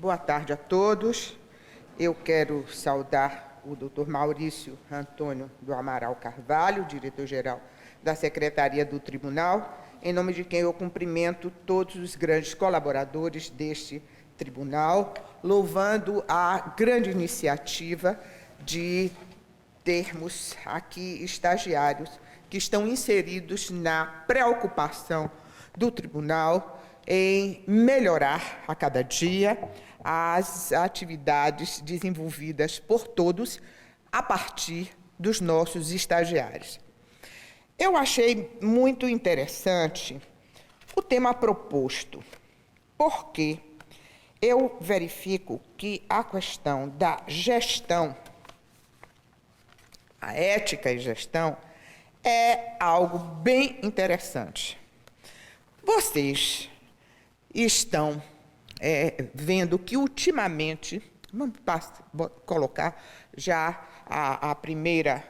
Boa tarde a todos. Eu quero saudar o Dr. Maurício Antônio do Amaral Carvalho, diretor-geral da Secretaria do Tribunal, em nome de quem eu cumprimento todos os grandes colaboradores deste tribunal, louvando a grande iniciativa de termos aqui estagiários que estão inseridos na preocupação do tribunal em melhorar a cada dia as atividades desenvolvidas por todos a partir dos nossos estagiários. Eu achei muito interessante o tema proposto, porque eu verifico que a questão da gestão, a ética e gestão, é algo bem interessante. Vocês estão vendo que, ultimamente, vamos colocar já a primeira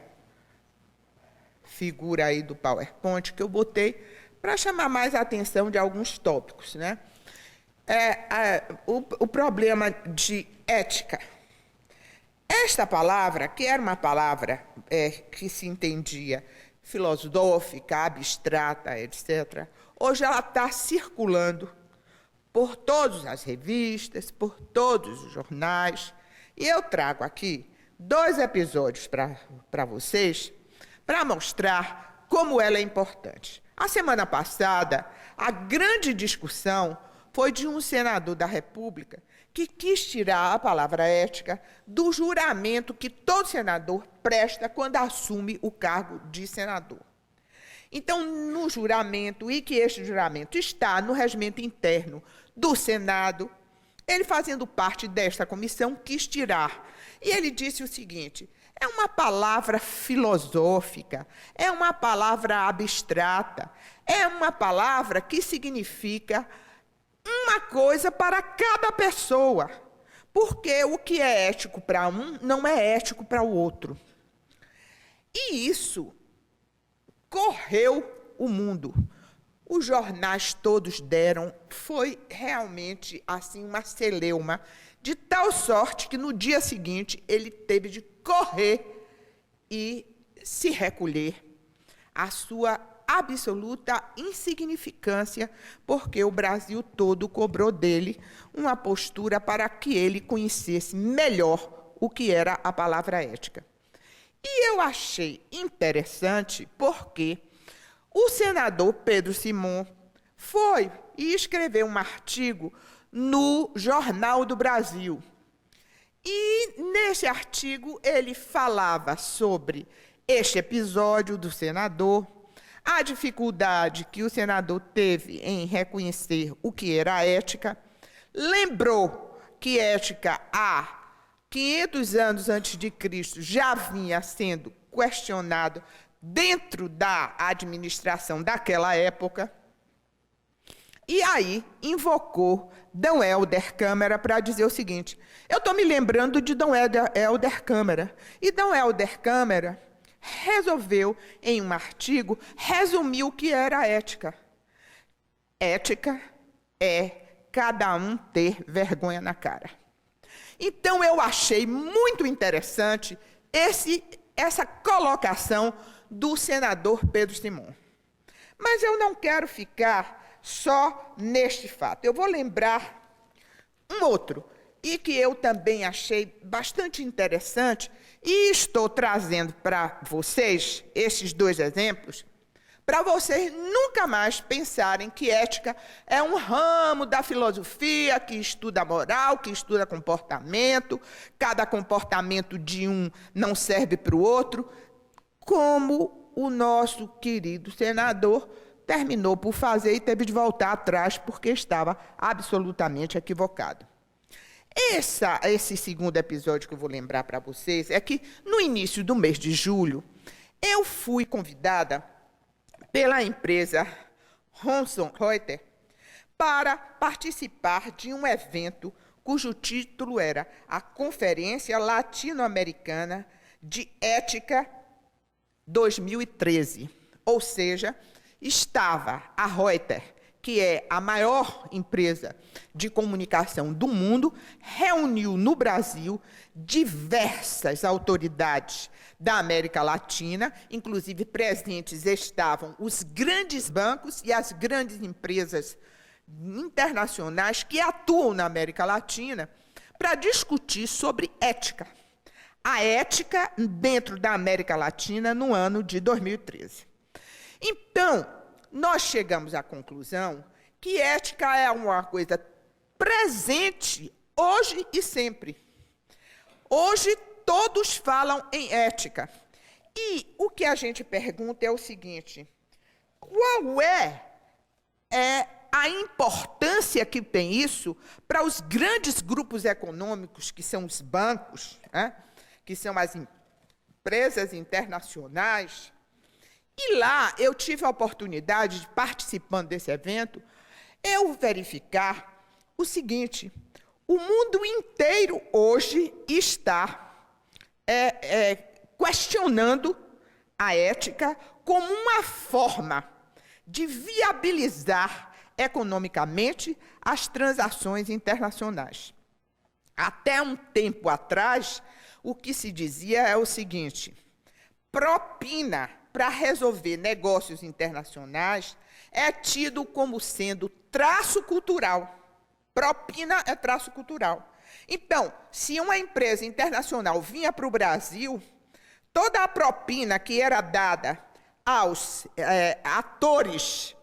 figura aí do PowerPoint que eu botei para chamar mais a atenção de alguns tópicos, né? O problema de ética. Esta palavra, que era uma palavra que se entendia filosófica, abstrata, etc., hoje ela está circulando por todas as revistas, por todos os jornais, e eu trago aqui 2 episódios para vocês, para mostrar como ela é importante. A semana passada, a grande discussão foi de um senador da República que quis tirar a palavra ética do juramento que todo senador presta quando assume o cargo de senador. Então, no juramento, e que este juramento está no regimento interno do Senado, ele, fazendo parte desta comissão, quis tirar. E ele disse o seguinte: é uma palavra filosófica, é uma palavra abstrata, é uma palavra que significa uma coisa para cada pessoa, porque o que é ético para um não é ético para o outro. E isso correu o mundo. Os jornais todos deram, foi realmente assim uma celeuma, de tal sorte que no dia seguinte ele teve de correr e se recolher à sua absoluta insignificância, porque o Brasil todo cobrou dele uma postura para que ele conhecesse melhor o que era a palavra ética. E eu achei interessante porque o senador Pedro Simon foi e escreveu um artigo no Jornal do Brasil. E, nesse artigo, ele falava sobre este episódio do senador, a dificuldade que o senador teve em reconhecer o que era a ética, lembrou que ética há 500 anos antes de Cristo já vinha sendo questionado dentro da administração daquela época, e aí invocou D. Helder Câmara para dizer o seguinte: eu estou me lembrando de D. Helder Câmara, e D. Helder Câmara resolveu, em um artigo, resumir o que era a ética. Ética é cada um ter vergonha na cara. Então, eu achei muito interessante essa colocação do senador Pedro Simon. Mas eu não quero ficar só neste fato. Eu vou lembrar um outro, e que eu também achei bastante interessante, e estou trazendo para vocês esses 2 exemplos, para vocês nunca mais pensarem que ética é um ramo da filosofia que estuda a moral, que estuda comportamento, cada comportamento de um não serve para o outro, como o nosso querido senador terminou por fazer e teve de voltar atrás porque estava absolutamente equivocado. Esse segundo episódio que eu vou lembrar para vocês é que, no início do mês de julho, eu fui convidada pela empresa Thomson Reuters para participar de um evento cujo título era a Conferência Latino-Americana de Ética 2013. Ou seja, estava a Reuters que é a maior empresa de comunicação do mundo, reuniu no Brasil diversas autoridades da América Latina, inclusive presentes estavam os grandes bancos e as grandes empresas internacionais que atuam na América Latina, para discutir sobre ética. A ética dentro da América Latina no ano de 2013. Então, nós chegamos à conclusão que ética é uma coisa presente hoje e sempre. Hoje, todos falam em ética. E o que a gente pergunta é o seguinte: qual é a importância que tem isso para os grandes grupos econômicos, que são os bancos, né, que são as empresas internacionais? E lá eu tive a oportunidade de, participando desse evento, eu verificar o seguinte: o mundo inteiro hoje está questionando a ética como uma forma de viabilizar economicamente as transações internacionais. Até um tempo atrás, o que se dizia é o seguinte: propina para resolver negócios internacionais é tido como sendo traço cultural. Propina é traço cultural. Então, se uma empresa internacional vinha para o Brasil, toda a propina que era dada aos atores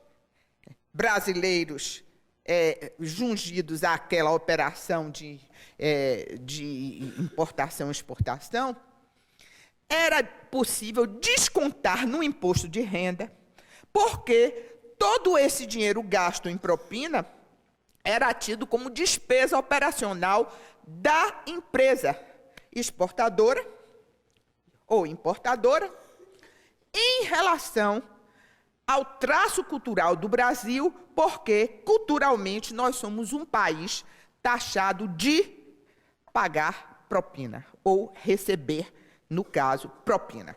brasileiros jungidos àquela operação de importação e exportação, era possível descontar no imposto de renda, porque todo esse dinheiro gasto em propina era tido como despesa operacional da empresa exportadora ou importadora em relação ao traço cultural do Brasil, porque culturalmente nós somos um país taxado de pagar propina ou receber, no caso, propina.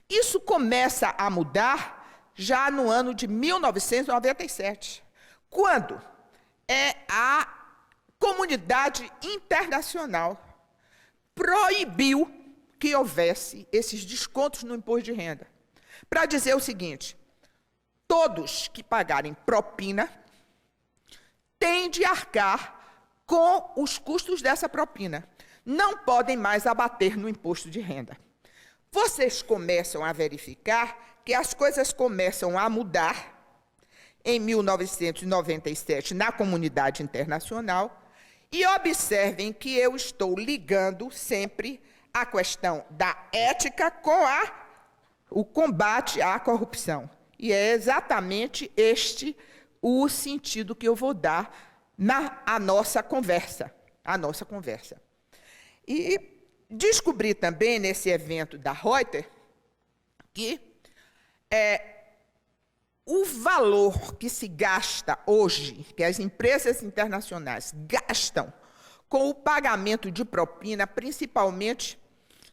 Isso começa a mudar já no ano de 1997, quando a comunidade internacional proibiu que houvesse esses descontos no imposto de renda, para dizer o seguinte: todos que pagarem propina têm de arcar com os custos dessa propina. Não podem mais abater no imposto de renda. Vocês começam a verificar que as coisas começam a mudar em 1997 na comunidade internacional, e observem que eu estou ligando sempre a questão da ética com o combate à corrupção. E é exatamente este o sentido que eu vou dar à nossa conversa. E descobri também, nesse evento da Reuters, que o valor que se gasta hoje, que as empresas internacionais gastam com o pagamento de propina, principalmente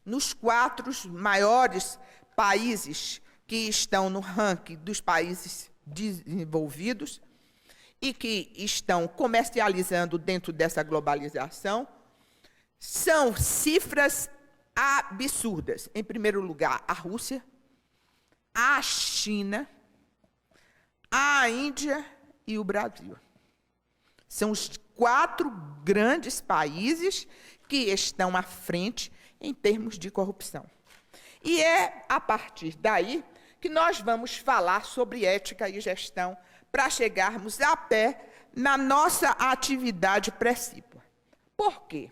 nos 4 maiores países que estão no ranking dos países desenvolvidos e que estão comercializando dentro dessa globalização, são cifras absurdas. Em primeiro lugar, a Rússia, a China, a Índia e o Brasil. São os 4 grandes países que estão à frente em termos de corrupção. E é a partir daí que nós vamos falar sobre ética e gestão para chegarmos a pé na nossa atividade precípua. Por quê?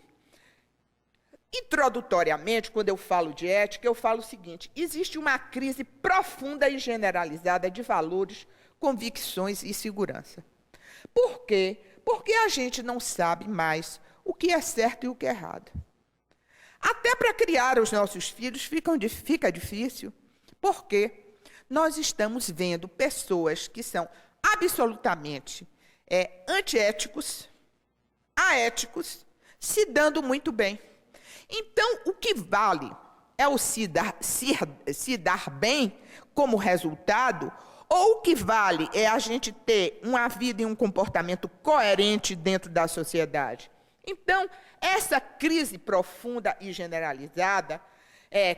Introdutoriamente, quando eu falo de ética, eu falo o seguinte: existe uma crise profunda e generalizada de valores, convicções e segurança. Por quê? Porque a gente não sabe mais o que é certo e o que é errado. Até para criar os nossos filhos fica difícil, porque nós estamos vendo pessoas que são absolutamente antiéticos, aéticos, se dando muito bem. Então, o que vale é o se dar bem como resultado, Ou o que vale é a gente ter uma vida e um comportamento coerente dentro da sociedade? Então, essa crise profunda e generalizada,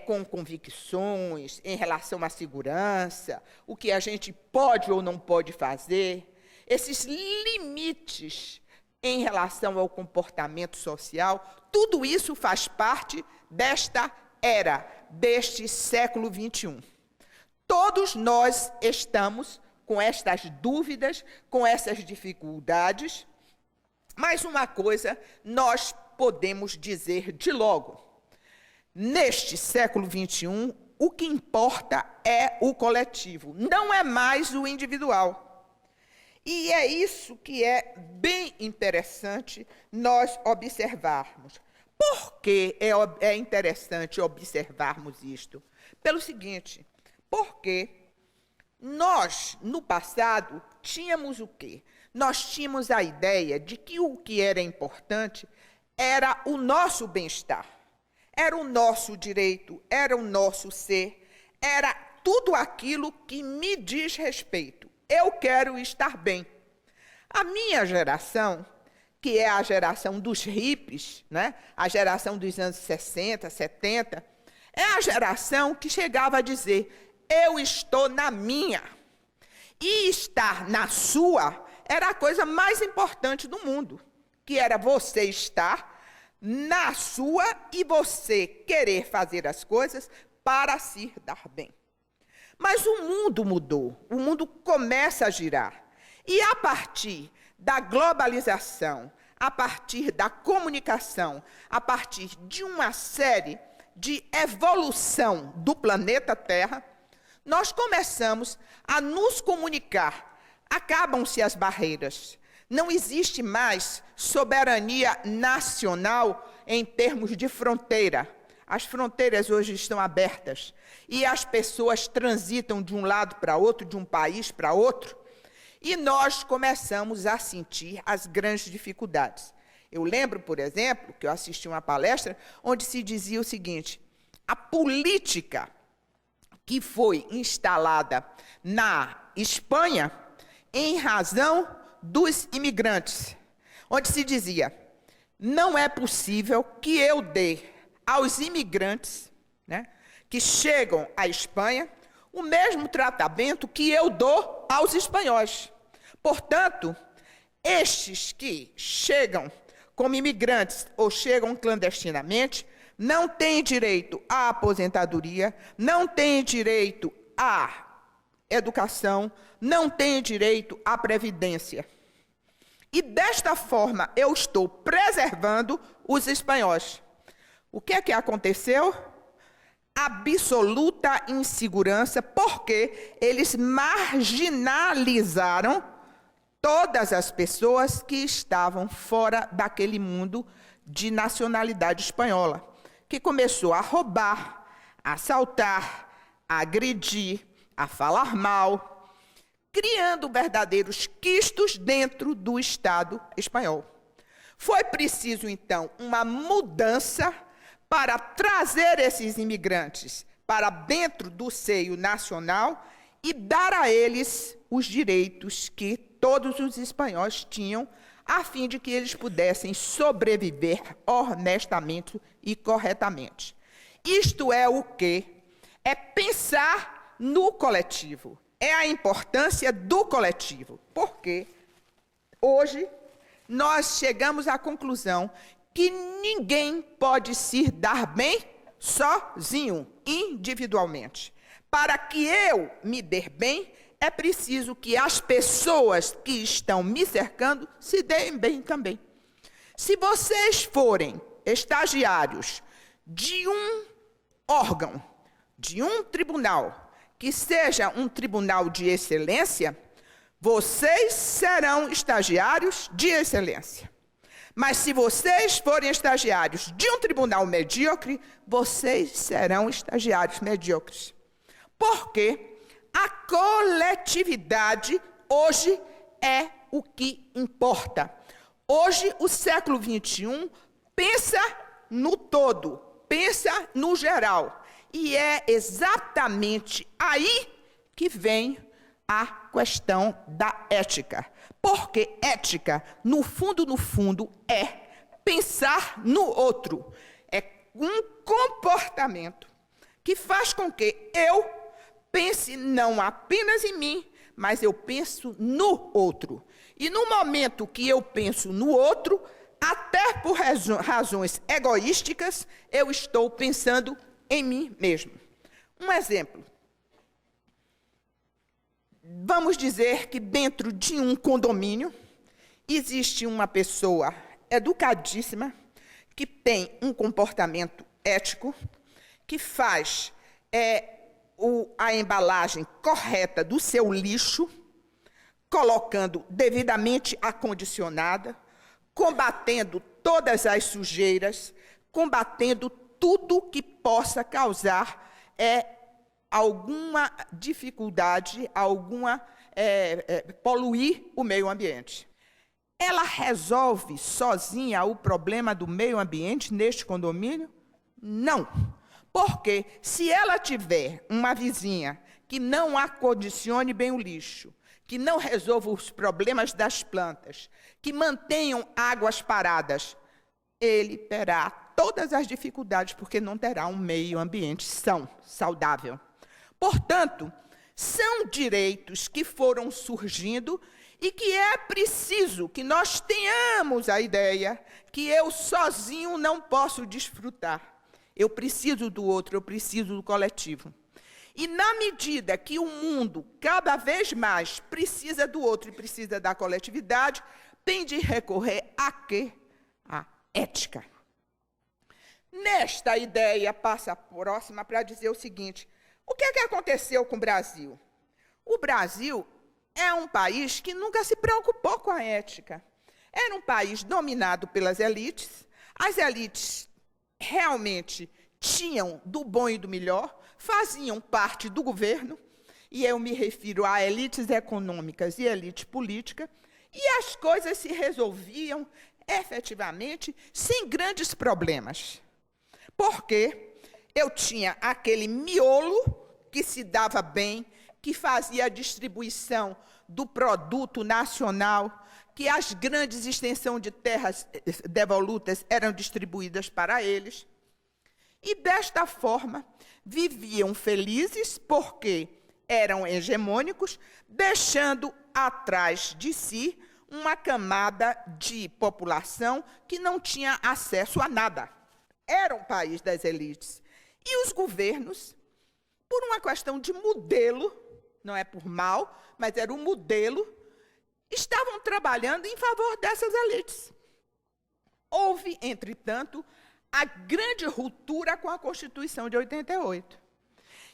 com convicções em relação à segurança, o que a gente pode ou não pode fazer, esses limites em relação ao comportamento social, tudo isso faz parte desta era, deste século XXI. Todos nós estamos com estas dúvidas, com essas dificuldades, mas uma coisa nós podemos dizer de logo. Neste século XXI, o que importa é o coletivo, não é mais o individual. E é isso que é bem interessante nós observarmos. Por que é interessante observarmos isto? Pelo seguinte, porque nós, no passado, tínhamos o quê? Nós tínhamos a ideia de que o que era importante era o nosso bem-estar, era o nosso direito, era o nosso ser, era tudo aquilo que me diz respeito. Eu quero estar bem. A minha geração, que é a geração dos hippies, né? A geração dos anos 60, 70, é a geração que chegava a dizer: eu estou na minha. E estar na sua era a coisa mais importante do mundo, que era você estar na sua e você querer fazer as coisas para se dar bem. Mas o mundo mudou, o mundo começa a girar. E a partir da globalização, a partir da comunicação, a partir de uma série de evolução do planeta Terra, nós começamos a nos comunicar. Acabam-se as barreiras. Não existe mais soberania nacional em termos de fronteira. As fronteiras hoje estão abertas e as pessoas transitam de um lado para outro, de um país para outro, e nós começamos a sentir as grandes dificuldades. Eu lembro, por exemplo, que eu assisti uma palestra onde se dizia o seguinte: a política que foi instalada na Espanha em razão dos imigrantes, onde se dizia: não é possível que eu dê aos imigrantes, né, que chegam à Espanha o mesmo tratamento que eu dou aos espanhóis. Portanto, estes que chegam como imigrantes ou chegam clandestinamente não têm direito à aposentadoria, não têm direito à educação, não têm direito à previdência. E desta forma eu estou preservando os espanhóis. O que é que aconteceu? Absoluta insegurança, porque eles marginalizaram todas as pessoas que estavam fora daquele mundo de nacionalidade espanhola, que começou a roubar, a assaltar, a agredir, a falar mal, criando verdadeiros quistos dentro do Estado espanhol. Foi preciso, então, uma mudança para trazer esses imigrantes para dentro do seio nacional e dar a eles os direitos que todos os espanhóis tinham, a fim de que eles pudessem sobreviver honestamente e corretamente. Isto é o quê? É pensar no coletivo. É a importância do coletivo. Porque hoje nós chegamos à conclusão que ninguém pode se dar bem sozinho, individualmente. Para que eu me dê bem, é preciso que as pessoas que estão me cercando se deem bem também. Se vocês forem estagiários de um órgão, de um tribunal, que seja um tribunal de excelência, vocês serão estagiários de excelência. Mas se vocês forem estagiários de um tribunal medíocre, vocês serão estagiários medíocres. Porque a coletividade hoje é o que importa. Hoje, o século XXI pensa no todo, pensa no geral. E é exatamente aí que vem a questão da ética. Porque ética, no fundo, é pensar no outro. É um comportamento que faz com que eu pense não apenas em mim, mas eu penso no outro. E no momento que eu penso no outro, até por razões egoísticas, eu estou pensando em mim mesmo. Um exemplo. Vamos dizer que dentro de um condomínio existe uma pessoa educadíssima, que tem um comportamento ético, que faz a embalagem correta do seu lixo, colocando devidamente acondicionada, combatendo todas as sujeiras, combatendo tudo que possa causar alguma dificuldade, poluir o meio ambiente. Ela resolve sozinha o problema do meio ambiente neste condomínio? Não. Porque se ela tiver uma vizinha que não acondicione bem o lixo, que não resolva os problemas das plantas, que mantenham águas paradas, ele terá todas as dificuldades, porque não terá um meio ambiente são, saudável. Portanto, são direitos que foram surgindo e que é preciso que nós tenhamos a ideia que eu sozinho não posso desfrutar. Eu preciso do outro, eu preciso do coletivo. E na medida que o mundo cada vez mais precisa do outro e precisa da coletividade, tem de recorrer a quê? A ética. Nesta ideia, passa a próxima para dizer o seguinte: o que é que aconteceu com o Brasil? O Brasil é um país que nunca se preocupou com a ética. Era um país dominado pelas elites. As elites realmente tinham do bom e do melhor, faziam parte do governo, e eu me refiro a elites econômicas e elite política, e as coisas se resolviam efetivamente sem grandes problemas. Porque eu tinha aquele miolo que se dava bem, que fazia a distribuição do produto nacional, que as grandes extensões de terras devolutas eram distribuídas para eles. E, desta forma, viviam felizes porque eram hegemônicos, deixando atrás de si uma camada de população que não tinha acesso a nada. Era um país das elites. E os governos, por uma questão de modelo, não é por mal, mas era um modelo, estavam trabalhando em favor dessas elites. Houve, entretanto, a grande ruptura com a Constituição de 88.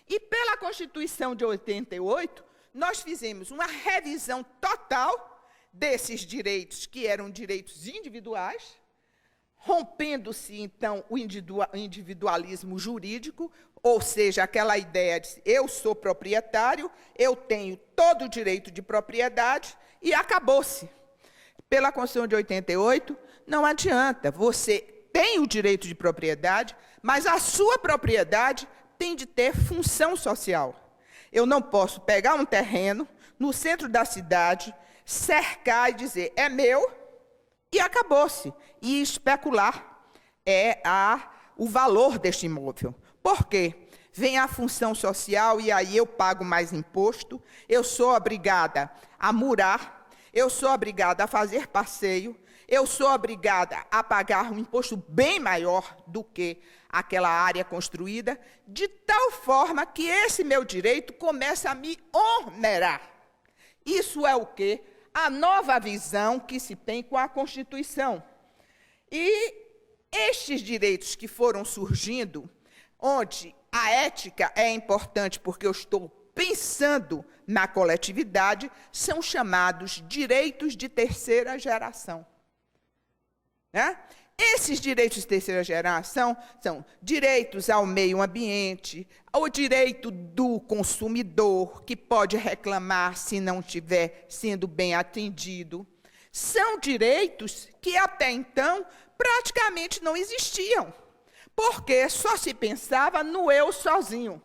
E pela Constituição de 88, nós fizemos uma revisão total desses direitos, que eram direitos individuais, rompendo-se, então, o individualismo jurídico, ou seja, aquela ideia de eu sou proprietário, eu tenho todo o direito de propriedade, e acabou-se. Pela Constituição de 88, não adianta, você tem o direito de propriedade, mas a sua propriedade tem de ter função social. Eu não posso pegar um terreno no centro da cidade, cercar e dizer, é meu, e acabou-se. E especular o valor deste imóvel. Por quê? Vem a função social e aí eu pago mais imposto, eu sou obrigada a murar, eu sou obrigada a fazer passeio, eu sou obrigada a pagar um imposto bem maior do que aquela área construída, de tal forma que esse meu direito começa a me onerar. Isso é o quê? A nova visão que se tem com a Constituição. E estes direitos que foram surgindo, onde a ética é importante porque eu estou pensando na coletividade, são chamados direitos de terceira geração. Né? Esses direitos de terceira geração são direitos ao meio ambiente, ao direito do consumidor, que pode reclamar se não estiver sendo bem atendido. São direitos que até então praticamente não existiam, porque só se pensava no eu sozinho.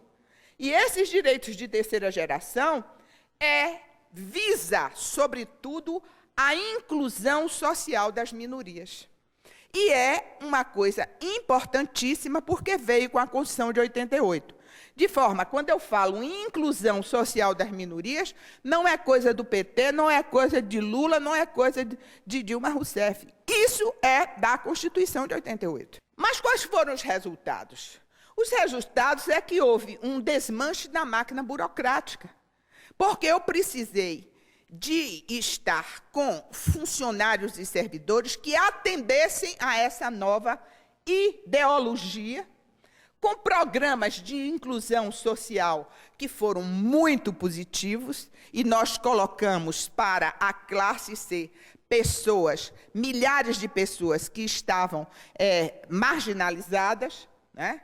E esses direitos de terceira geração, visa, sobretudo, a inclusão social das minorias. E é uma coisa importantíssima porque veio com a Constituição de 88. De forma, quando eu falo em inclusão social das minorias, não é coisa do PT, não é coisa de Lula, não é coisa de Dilma Rousseff. Isso é da Constituição de 88. Mas quais foram os resultados? Os resultados é que houve um desmanche da máquina burocrática, porque eu precisei de estar com funcionários e servidores que atendessem a essa nova ideologia, com programas de inclusão social que foram muito positivos, e nós colocamos para a classe C pessoas, milhares de pessoas que estavam marginalizadas, né?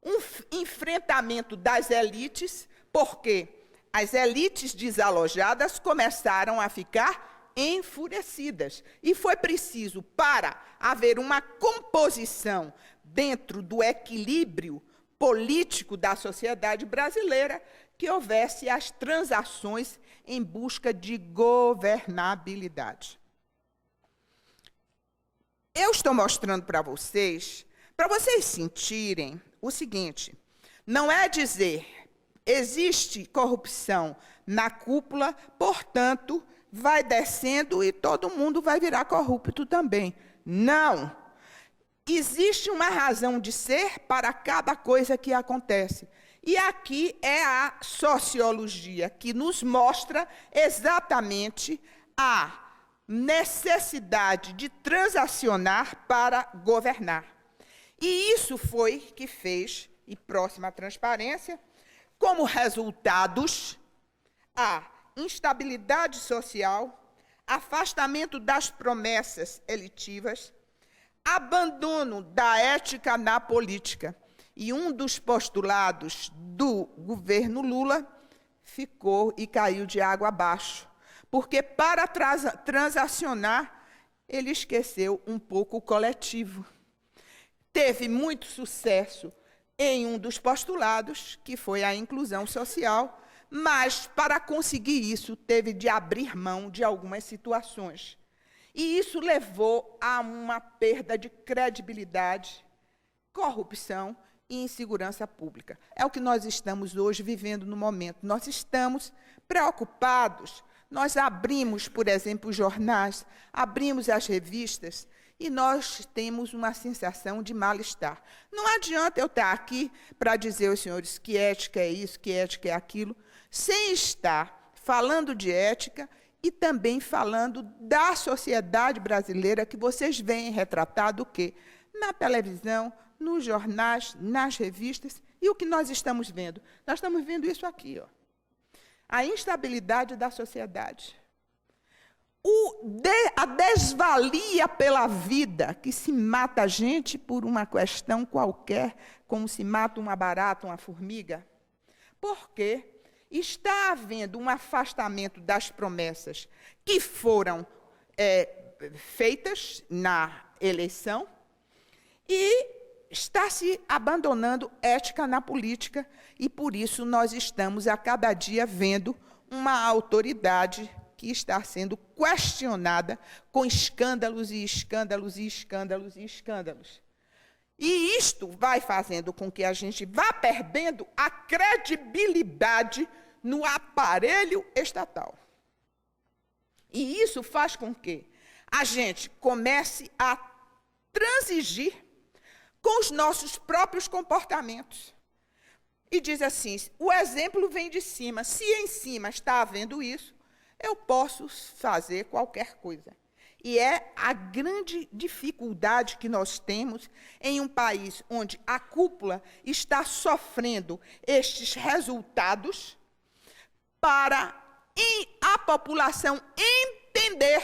Um enfrentamento das elites, porque as elites desalojadas começaram a ficar enfurecidas. E foi preciso, para haver uma composição dentro do equilíbrio político da sociedade brasileira, que houvesse as transações em busca de governabilidade. Eu estou mostrando para vocês sentirem o seguinte: não é dizer existe corrupção na cúpula, portanto, vai descendo e todo mundo vai virar corrupto também. Não. Existe uma razão de ser para cada coisa que acontece. E aqui é a sociologia que nos mostra exatamente a necessidade de transacionar para governar. E isso foi que fez, e próxima à transparência, como resultados, a instabilidade social, afastamento das promessas elitivas, abandono da ética na política. E um dos postulados do governo Lula ficou e caiu de água abaixo, porque para transacionar, ele esqueceu um pouco o coletivo. Teve muito sucesso em um dos postulados, que foi a inclusão social, mas, para conseguir isso, teve de abrir mão de algumas situações. E isso levou a uma perda de credibilidade, corrupção e insegurança pública. É o que nós estamos hoje vivendo no momento. Nós estamos preocupados. Nós abrimos, por exemplo, os jornais, abrimos as revistas, e nós temos uma sensação de mal-estar. Não adianta eu estar aqui para dizer aos senhores que ética é isso, que ética é aquilo, sem estar falando de ética e também falando da sociedade brasileira que vocês veem retratado o quê? Na televisão, nos jornais, nas revistas. E o que nós estamos vendo? Nós estamos vendo isso aqui, ó. A instabilidade da sociedade. A desvalia pela vida, que se mata a gente por uma questão qualquer, como se mata uma barata, uma formiga. Porque está havendo um afastamento das promessas que foram feitas na eleição e está se abandonando ética na política, e por isso nós estamos a cada dia vendo uma autoridade que está sendo questionada com escândalos e escândalos e escândalos e escândalos. E isto vai fazendo com que a gente vá perdendo a credibilidade no aparelho estatal. E isso faz com que a gente comece a transigir com os nossos próprios comportamentos. E diz assim, o exemplo vem de cima. Se em cima está havendo isso, eu posso fazer qualquer coisa. E é a grande dificuldade que nós temos em um país onde a cúpula está sofrendo estes resultados, para a população entender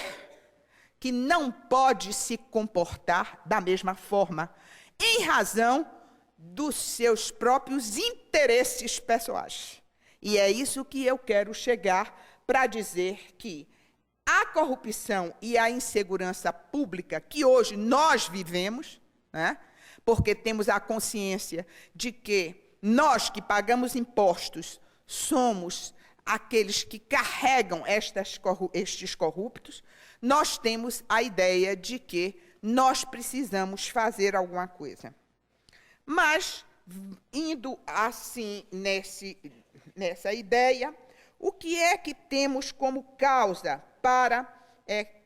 que não pode se comportar da mesma forma, em razão dos seus próprios interesses pessoais. E é isso que eu quero chegar para dizer que a corrupção e a insegurança pública que hoje nós vivemos, né, porque temos a consciência de que nós que pagamos impostos somos aqueles que carregam estes corruptos, nós temos a ideia de que nós precisamos fazer alguma coisa. Mas, indo assim nessa ideia, o que é que temos como causa para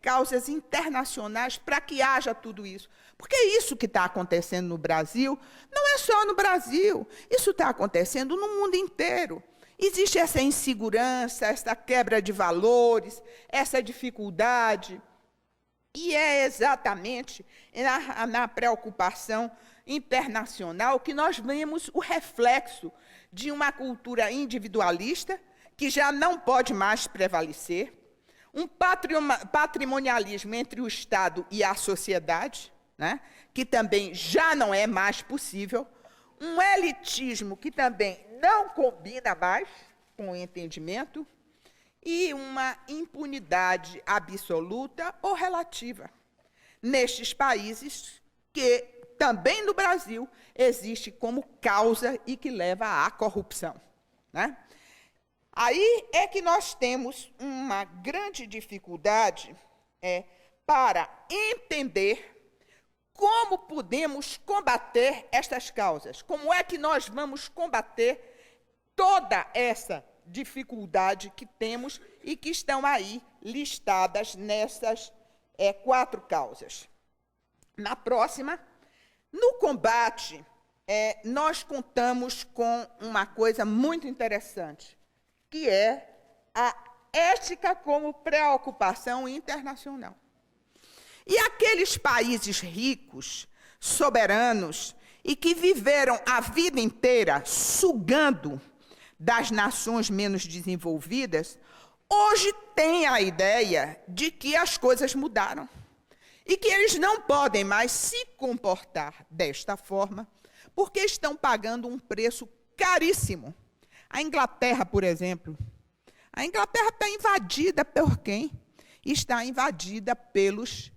causas internacionais para que haja tudo isso? Porque isso que está acontecendo no Brasil não é só no Brasil, isso está acontecendo no mundo inteiro. Existe essa insegurança, essa quebra de valores, essa dificuldade. E é exatamente na preocupação internacional que nós vemos o reflexo de uma cultura individualista que já não pode mais prevalecer, um patrimonialismo entre o Estado e a sociedade, né, que também já não é mais possível, um elitismo que também não combina mais com o entendimento e uma impunidade absoluta ou relativa nestes países que, também no Brasil, existe como causa e que leva à corrupção, né? Aí é que nós temos uma grande dificuldade para entender como podemos combater estas causas. Como é que nós vamos combater toda essa dificuldade que temos e que estão aí listadas nessas 4 causas. Na próxima, no combate, nós contamos com uma coisa muito interessante, que é a ética como preocupação internacional. E aqueles países ricos, soberanos, e que viveram a vida inteira sugando das nações menos desenvolvidas, hoje têm a ideia de que as coisas mudaram e que eles não podem mais se comportar desta forma, porque estão pagando um preço caríssimo. A Inglaterra, por exemplo, a Inglaterra está invadida por quem? Está invadida pelos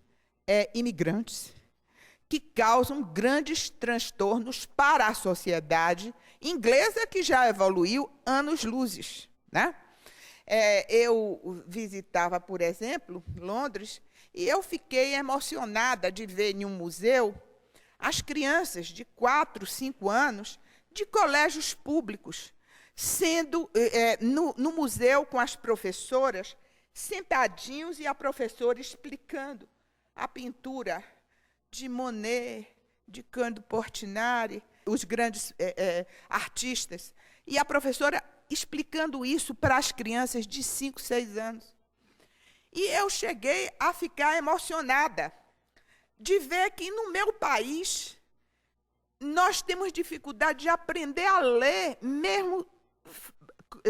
imigrantes, que causam grandes transtornos para a sociedade inglesa, que já evoluiu anos-luzes, né? Eu visitava, por exemplo, Londres, e eu fiquei emocionada de ver em um museu as crianças de 4, 5 anos de colégios públicos, sendo no museu com as professoras, sentadinhos, e a professora explicando a pintura de Monet, de Cândido Portinari, os grandes artistas, e a professora explicando isso para as crianças de 5, 6 anos. E eu cheguei a ficar emocionada de ver que no meu país nós temos dificuldade de aprender a ler, mesmo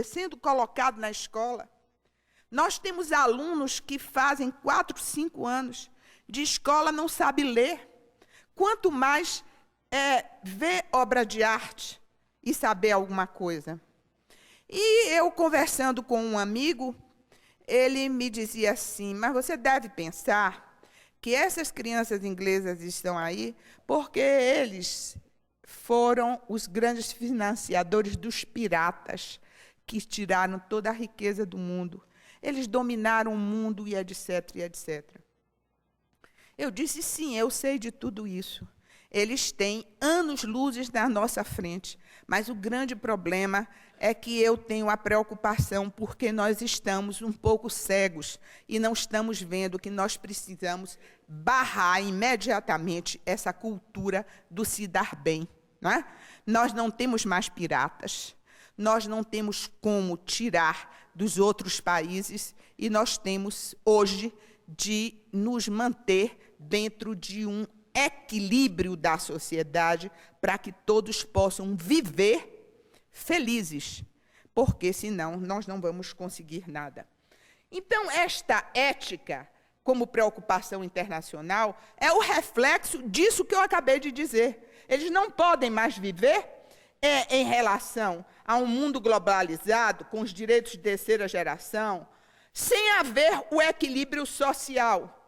sendo colocado na escola. Nós temos alunos que fazem 4, 5 anos de escola, não sabem ler. Quanto mais ver obra de arte e saber alguma coisa. E eu, conversando com um amigo, ele me dizia assim: mas você deve pensar que essas crianças inglesas estão aí porque eles foram os grandes financiadores dos piratas que tiraram toda a riqueza do mundo. Eles dominaram o mundo e etc, e etc. Eu disse: sim, eu sei de tudo isso. Eles têm anos-luzes na nossa frente, mas o grande problema é que eu tenho a preocupação porque nós estamos um pouco cegos e não estamos vendo que nós precisamos barrar imediatamente essa cultura do se dar bem, não é? Nós não temos mais piratas, nós não temos como tirar dos outros países e nós temos hoje de nos manter dentro de um equilíbrio da sociedade para que todos possam viver felizes, porque senão nós não vamos conseguir nada. Então, esta ética como preocupação internacional é o reflexo disso que eu acabei de dizer. Eles não podem mais viver em relação a um mundo globalizado, com os direitos de terceira geração, sem haver o equilíbrio social,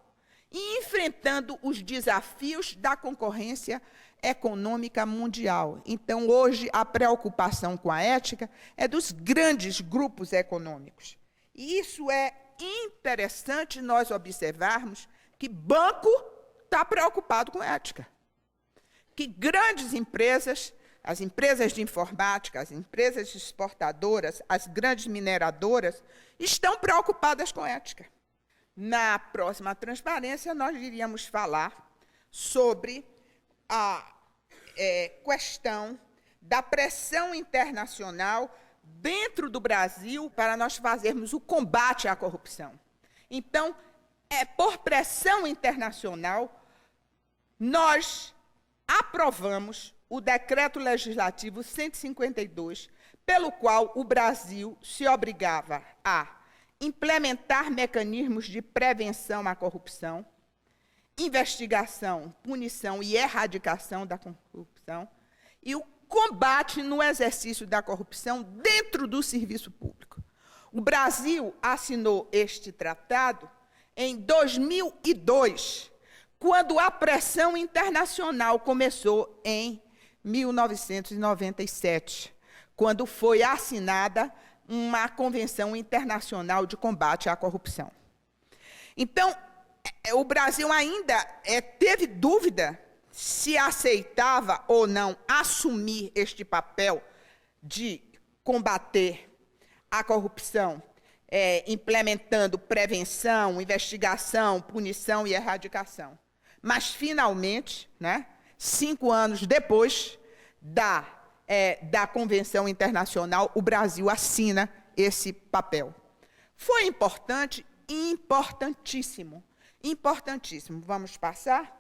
e enfrentando os desafios da concorrência econômica mundial. Então, hoje, a preocupação com a ética é dos grandes grupos econômicos. E isso é interessante nós observarmos que banco está preocupado com ética. Que grandes empresas, as empresas de informática, as empresas exportadoras, as grandes mineradoras, estão preocupadas com ética. Na próxima transparência, nós iríamos falar sobre a questão da pressão internacional dentro do Brasil para nós fazermos o combate à corrupção. Então, por pressão internacional, nós aprovamos o Decreto Legislativo 152, pelo qual o Brasil se obrigava a implementar mecanismos de prevenção à corrupção, investigação, punição e erradicação da corrupção e o combate no exercício da corrupção dentro do serviço público. O Brasil assinou este tratado em 2002, quando a pressão internacional começou em 1997, quando foi assinada uma Convenção Internacional de Combate à Corrupção. Então, o Brasil ainda teve dúvida se aceitava ou não assumir este papel de combater a corrupção, implementando prevenção, investigação, punição e erradicação. Mas, finalmente, 5 anos depois da Convenção Internacional, o Brasil assina esse papel. Foi importante e importantíssimo. Importantíssimo. Vamos passar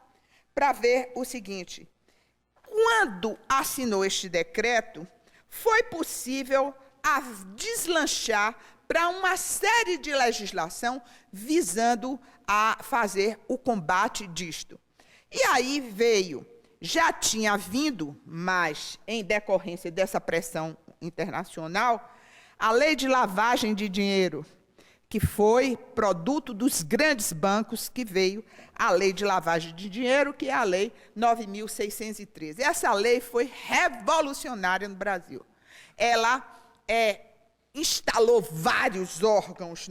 para ver o seguinte. Quando assinou este decreto, foi possível deslanchar para uma série de legislação visando a fazer o combate disto. E aí já tinha vindo, mas em decorrência dessa pressão internacional, a Lei de Lavagem de Dinheiro, que foi produto dos grandes bancos, que veio a Lei de Lavagem de Dinheiro, que é a Lei 9.613. Essa lei foi revolucionária no Brasil. Ela instalou vários órgãos,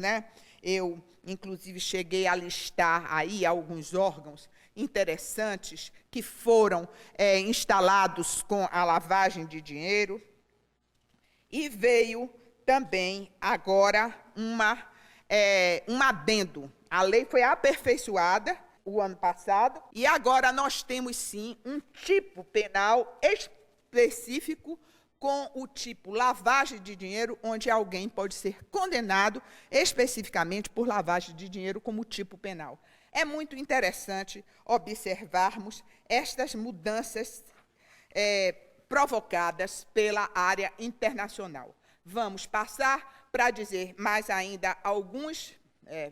Eu, inclusive, cheguei a listar aí alguns órgãos interessantes que foram instalados com a lavagem de dinheiro. E veio também, agora, um adendo. A lei foi aperfeiçoada o ano passado, e agora nós temos, sim, um tipo penal específico com o tipo lavagem de dinheiro, onde alguém pode ser condenado especificamente por lavagem de dinheiro como tipo penal. É muito interessante observarmos estas mudanças provocadas pela área internacional. Vamos passar para dizer mais ainda alguns,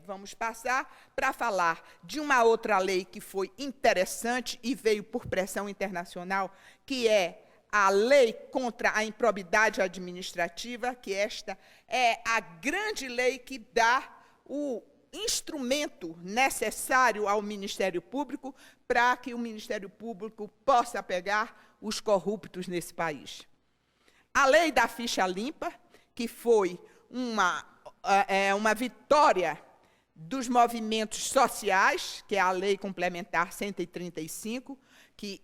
vamos passar para falar de uma outra lei que foi interessante e veio por pressão internacional, que é a Lei contra a Improbidade Administrativa, que esta é a grande lei que dá o instrumento necessário ao Ministério Público para que o Ministério Público possa pegar os corruptos nesse país. A Lei da Ficha Limpa, que foi uma vitória dos movimentos sociais, que é a Lei Complementar 135, que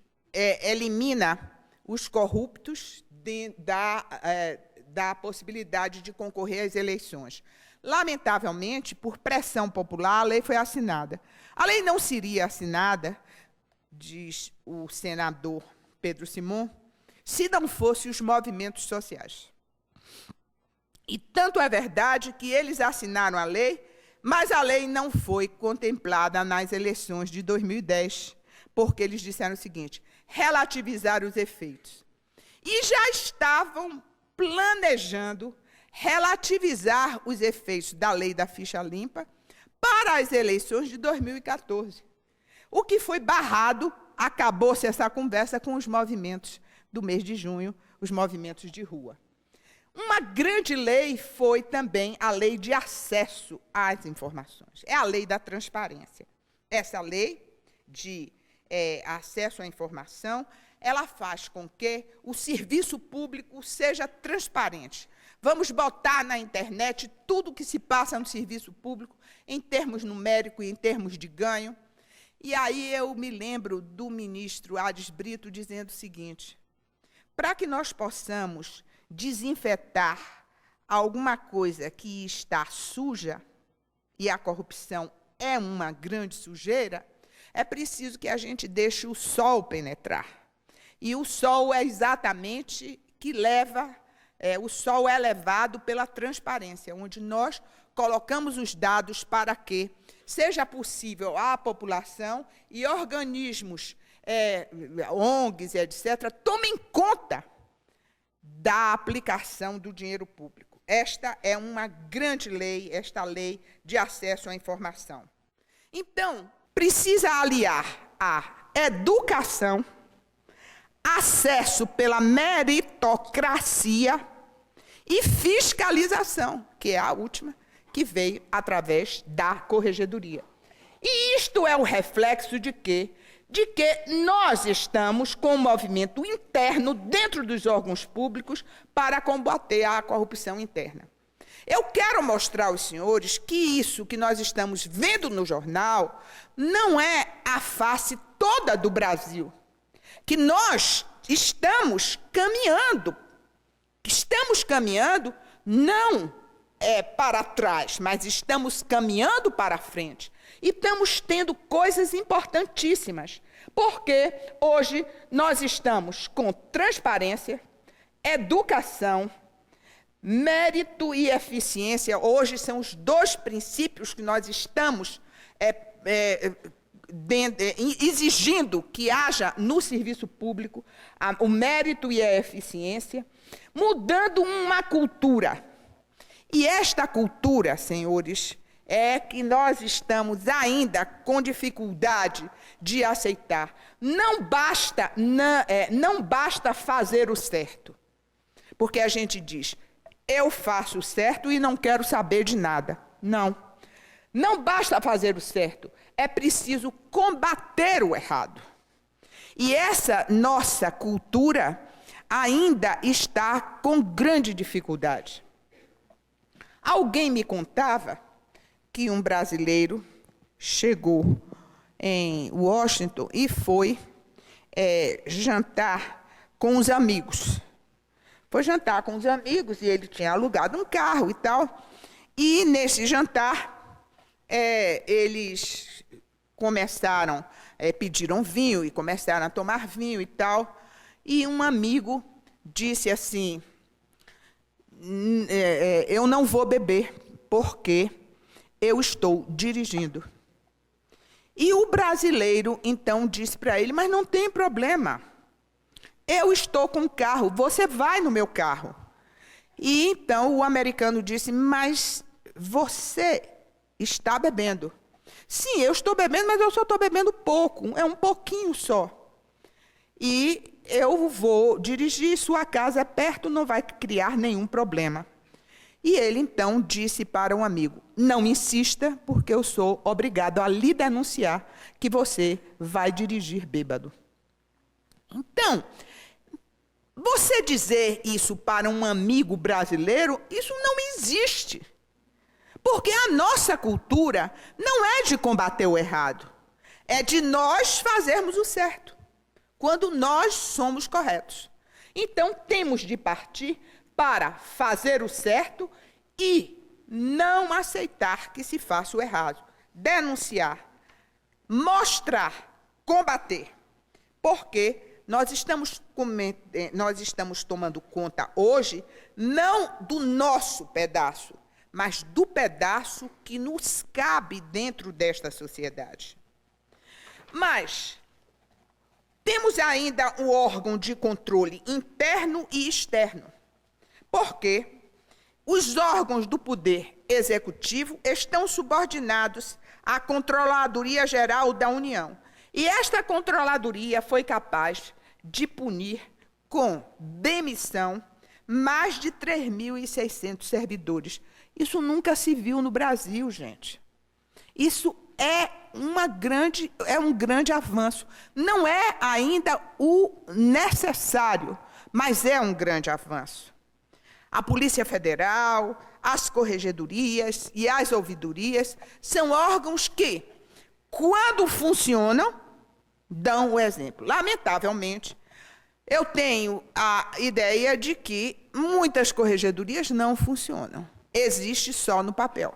elimina os corruptos da possibilidade de concorrer às eleições. Lamentavelmente, por pressão popular, a lei foi assinada. A lei não seria assinada, diz o senador Pedro Simon, se não fossem os movimentos sociais. E tanto é verdade que eles assinaram a lei, mas a lei não foi contemplada nas eleições de 2010, porque eles disseram o seguinte: relativizar os efeitos. E já estavam planejando relativizar os efeitos da lei da ficha limpa para as eleições de 2014. O que foi barrado, acabou-se essa conversa com os movimentos do mês de junho, os movimentos de rua. Uma grande lei foi também a lei de acesso às informações. É a lei da transparência. Essa lei de acesso à informação, ela faz com que o serviço público seja transparente. Vamos botar na internet tudo o que se passa no serviço público, em termos numéricos e em termos de ganho. E aí eu me lembro do ministro Ades Brito dizendo o seguinte: para que nós possamos desinfetar alguma coisa que está suja, e a corrupção é uma grande sujeira, é preciso que a gente deixe o sol penetrar. E o sol é exatamente que leva, o sol é levado pela transparência, onde nós colocamos os dados para que seja possível à população e organismos, ONGs, etc., tomem conta da aplicação do dinheiro público. Esta é uma grande lei, esta lei de acesso à informação. Então, precisa aliar a educação, acesso pela meritocracia e fiscalização, que é a última, que veio através da corregedoria. E isto é o reflexo de quê? De que nós estamos com um movimento interno dentro dos órgãos públicos para combater a corrupção interna. Eu quero mostrar aos senhores que isso que nós estamos vendo no jornal não é a face toda do Brasil, que nós estamos caminhando não para trás, mas estamos caminhando para frente. E estamos tendo coisas importantíssimas, porque hoje nós estamos com transparência, educação, mérito e eficiência. Hoje são os dois princípios que nós estamos exigindo que haja no serviço público, o mérito e a eficiência, mudando uma cultura. E esta cultura, senhores, é que nós estamos ainda com dificuldade de aceitar. Não basta fazer o certo, porque a gente diz, eu faço o certo e não quero saber de nada. Não basta fazer o certo, é preciso combater o errado. E essa nossa cultura ainda está com grande dificuldade. Alguém me contava que um brasileiro chegou em Washington e foi jantar com os amigos. Foi jantar com os amigos e ele tinha alugado um carro e tal. E nesse jantar, eles começaram, pediram vinho e começaram a tomar vinho e tal. E um amigo disse assim, eu não vou beber, porque eu estou dirigindo. E o brasileiro, então, disse para ele, mas não tem problema. Eu estou com o carro, você vai no meu carro. E então o americano disse, mas você está bebendo. Sim, eu estou bebendo, mas eu só estou bebendo pouco, é um pouquinho só. E eu vou dirigir, sua casa é perto, não vai criar nenhum problema. E ele, então, disse para um amigo, não insista, porque eu sou obrigado a lhe denunciar que você vai dirigir bêbado. Então, você dizer isso para um amigo brasileiro, isso não existe. Porque a nossa cultura não é de combater o errado, é de nós fazermos o certo, quando nós somos corretos. Então, temos de partir para fazer o certo e não aceitar que se faça o errado. Denunciar, mostrar, combater. Porque nós estamos tomando conta hoje, não do nosso pedaço, mas do pedaço que nos cabe dentro desta sociedade. Mas temos ainda um órgão de controle interno e externo, porque os órgãos do Poder Executivo estão subordinados à Controladoria Geral da União. E esta Controladoria foi capaz de punir com demissão mais de 3.600 servidores. Isso nunca se viu no Brasil, gente. Isso é um grande avanço. Não é ainda o necessário, mas é um grande avanço. A Polícia Federal, as corregedorias e as ouvidorias são órgãos que, quando funcionam, dão o exemplo. Lamentavelmente, eu tenho a ideia de que muitas corregedorias não funcionam. Existe só no papel.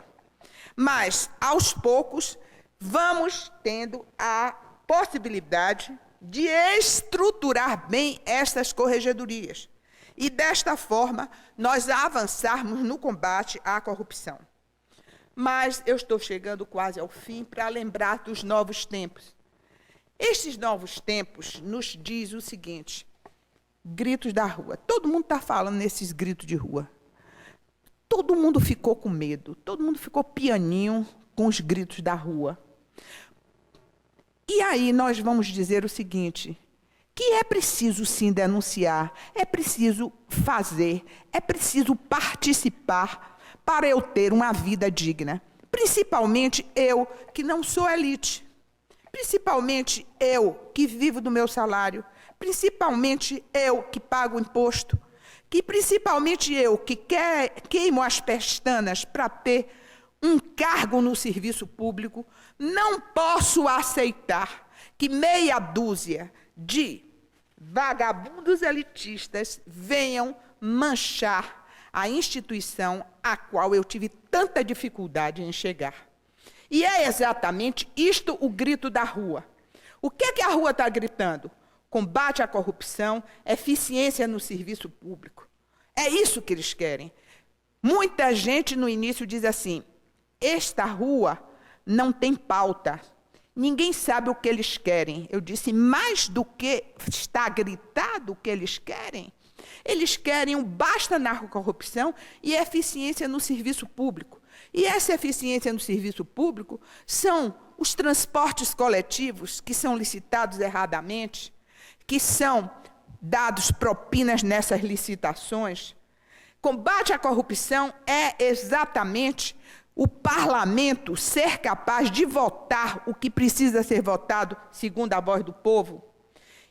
Mas, aos poucos, vamos tendo a possibilidade de estruturar bem estas corregedorias. E, desta forma, nós avançarmos no combate à corrupção. Mas eu estou chegando quase ao fim para lembrar dos novos tempos. Estes novos tempos nos diz o seguinte: gritos da rua. Todo mundo está falando nesses gritos de rua. Todo mundo ficou com medo, todo mundo ficou pianinho com os gritos da rua. E aí nós vamos dizer o seguinte: que é preciso sim denunciar, é preciso fazer, é preciso participar para eu ter uma vida digna. Principalmente eu, que não sou elite. Principalmente eu, que vivo do meu salário. Principalmente eu, que pago imposto. Que principalmente eu, que queimo as pestanas para ter um cargo no serviço público, não posso aceitar que meia dúzia de vagabundos elitistas venham manchar a instituição a qual eu tive tanta dificuldade em chegar. E é exatamente isto o grito da rua. O que é que a rua está gritando? Combate à corrupção, eficiência no serviço público. É isso que eles querem. Muita gente no início diz assim: esta rua não tem pauta. Ninguém sabe o que eles querem. Eu disse: mais do que está gritado o que eles querem um basta na corrupção e eficiência no serviço público. E essa eficiência no serviço público são os transportes coletivos que são licitados erradamente, que são dados propinas nessas licitações. Combate à corrupção é exatamente o parlamento ser capaz de votar o que precisa ser votado segundo a voz do povo.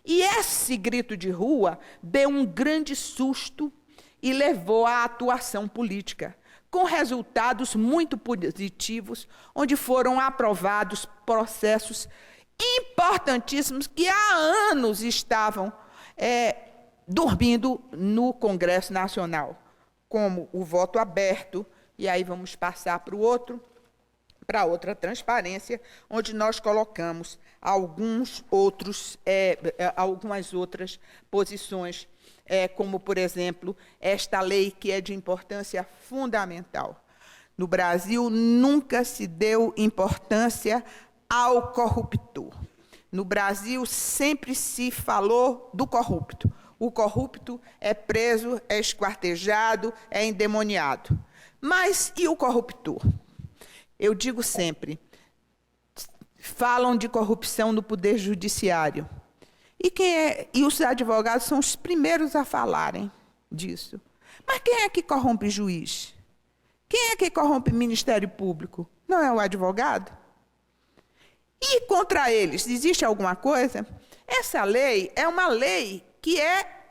E esse grito de rua deu um grande susto e levou à atuação política, com resultados muito positivos, onde foram aprovados processos importantíssimos que há anos estavam dormindo no Congresso Nacional, como o voto aberto, e aí vamos passar para outra transparência, onde nós colocamos algumas outras posições, como, por exemplo, esta lei que é de importância fundamental. No Brasil, nunca se deu importância ao corruptor. No Brasil, sempre se falou do corrupto. O corrupto é preso, é esquartejado, é endemoniado. Mas e o corruptor? Eu digo sempre, falam de corrupção no Poder Judiciário. E os advogados são os primeiros a falarem disso. Mas quem é que corrompe juiz? Quem é que corrompe Ministério Público? Não é o advogado? E contra eles, existe alguma coisa? Essa lei é uma lei que é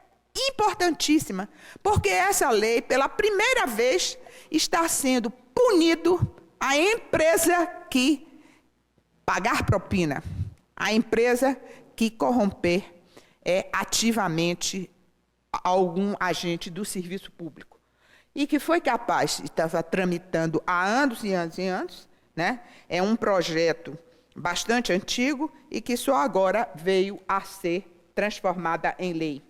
importantíssima, porque essa lei, pela primeira vez, está sendo punido a empresa que pagar propina, a empresa que corromper ativamente algum agente do serviço público. E que foi capaz, estava tramitando há anos e anos e anos, né? É um projeto bastante antigo e que só agora veio a ser transformada em lei.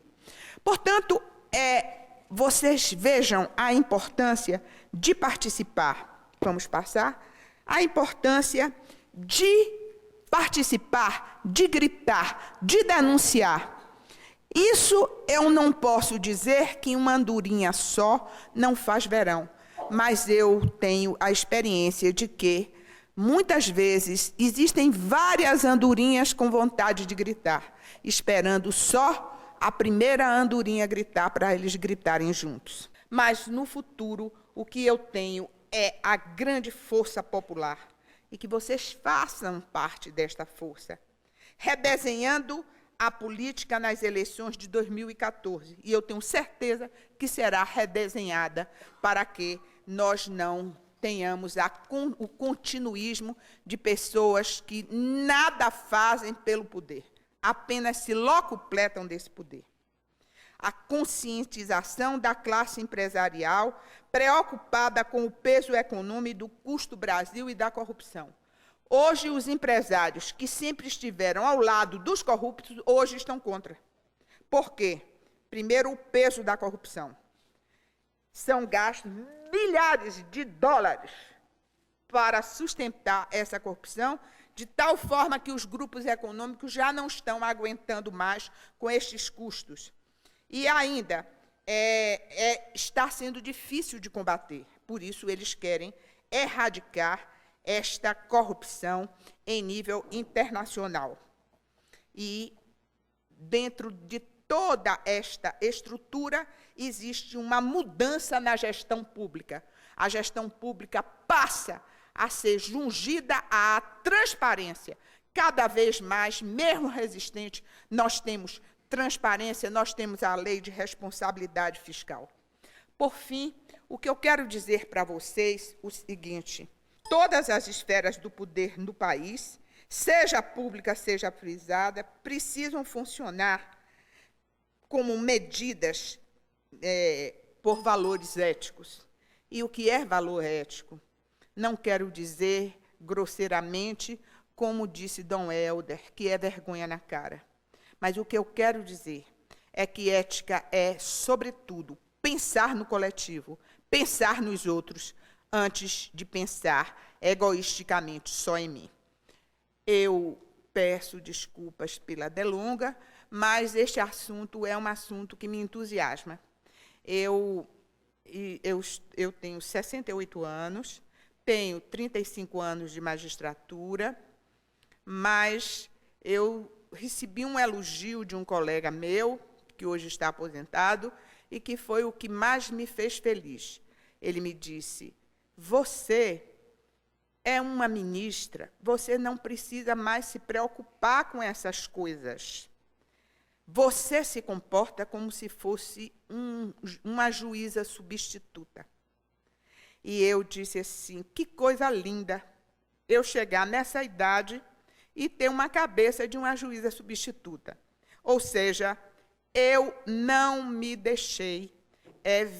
Portanto, vocês vejam a importância de participar. Vamos passar? A importância de participar, de gritar, de denunciar. Isso eu não posso dizer que uma andorinha só não faz verão, mas eu tenho a experiência de que, muitas vezes, existem várias andorinhas com vontade de gritar, esperando só a primeira andorinha gritar para eles gritarem juntos. Mas, no futuro, o que eu tenho é a grande força popular, e que vocês façam parte desta força, redesenhando a política nas eleições de 2014. E eu tenho certeza que será redesenhada para que nós não tenhamos o continuismo de pessoas que nada fazem pelo poder, apenas se locupletam desse poder. A conscientização da classe empresarial preocupada com o peso econômico do custo Brasil e da corrupção. Hoje, os empresários que sempre estiveram ao lado dos corruptos, hoje estão contra. Por quê? Primeiro, o peso da corrupção. São gastos milhares de dólares para sustentar essa corrupção, de tal forma que os grupos econômicos já não estão aguentando mais com estes custos. E ainda está sendo difícil de combater. Por isso, eles querem erradicar esta corrupção em nível internacional. E, dentro de toda esta estrutura, existe uma mudança na gestão pública. A gestão pública passa a ser jungida à transparência. Cada vez mais, mesmo resistente, nós temos transparência, nós temos a lei de responsabilidade fiscal. Por fim, o que eu quero dizer para vocês é o seguinte: todas as esferas do poder no país, seja pública, seja privada, precisam funcionar como medidas por valores éticos. E o que é valor ético? Não quero dizer grosseiramente, como disse Dom Helder, que é vergonha na cara. Mas o que eu quero dizer é que ética é, sobretudo, pensar no coletivo, pensar nos outros, antes de pensar egoisticamente só em mim. Eu peço desculpas pela delonga, mas este assunto é um assunto que me entusiasma. Eu tenho 68 anos, tenho 35 anos de magistratura, mas eu recebi um elogio de um colega meu, que hoje está aposentado, e que foi o que mais me fez feliz. Ele me disse: você é uma ministra, você não precisa mais se preocupar com essas coisas. Você se comporta como se fosse uma juíza substituta. E eu disse assim: que coisa linda eu chegar nessa idade e ter uma cabeça de uma juíza substituta. Ou seja, eu não me deixei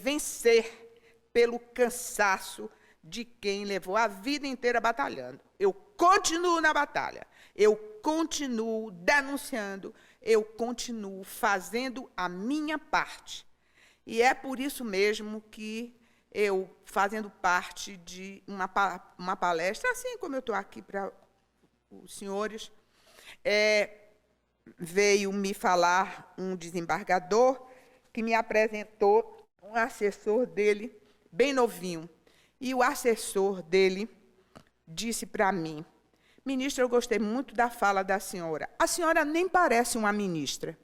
vencer pelo cansaço de quem levou a vida inteira batalhando. Eu continuo na batalha, eu continuo denunciando, eu continuo fazendo a minha parte. E é por isso mesmo que eu, fazendo parte de uma palestra, assim como eu estou aqui para os senhores, veio me falar um desembargador que me apresentou um assessor dele, bem novinho. E o assessor dele disse para mim: ministra, eu gostei muito da fala da senhora. A senhora nem parece uma ministra.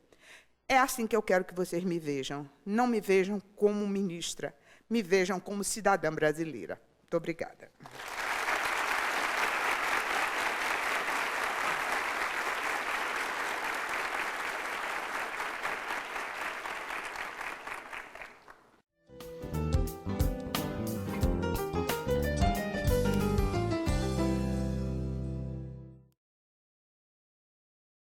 É assim que eu quero que vocês me vejam. Não me vejam como ministra, me vejam como cidadã brasileira. Muito obrigada.